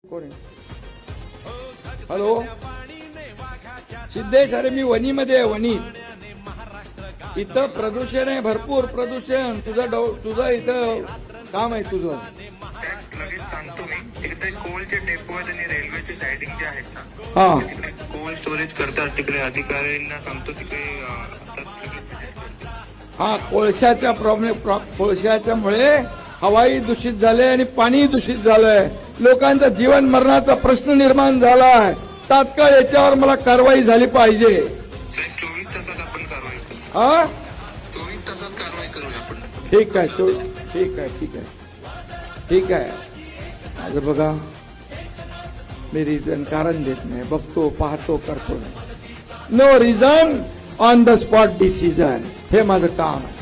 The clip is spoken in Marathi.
कोण आहे? हॅलो सिद्धेश, अरे मी वणीमध्ये आहे. वणी इथं प्रदूषण आहे, भरपूर प्रदूषण. तुझं इथं काम आहे तुझं. साहेब लगेच सांगतो मी. तिकडे कोलचे डेपो आहेत आणि रेल्वेचे सायडिंग जे आहेत ना, हा तिकडे कोल स्टोरेज करतात. तिकडे अधिकाऱ्यांना सांगतो तिकडे हा कोळशाच्या कोळशाच्यामुळे हवाई दूषित झाले आणि पाणी दूषित झालंय. लोकांचा जीवन मरणाचा प्रश्न निर्माण झालाय. तात्काळ याच्यावर मला कारवाई झाली पाहिजे. साहेब 24 तासात आपण कारवाई करू. हा 24 तासात कारवाई करूया आपण. ठीक आहे, ठीक आहे, ठीक आहे, ठीक आहे. माझं बघा, मी रिझन कारण देत नाही, बघतो, पाहतो, करतो नाही. No reason on the spot decision, हे माझं काम आहे.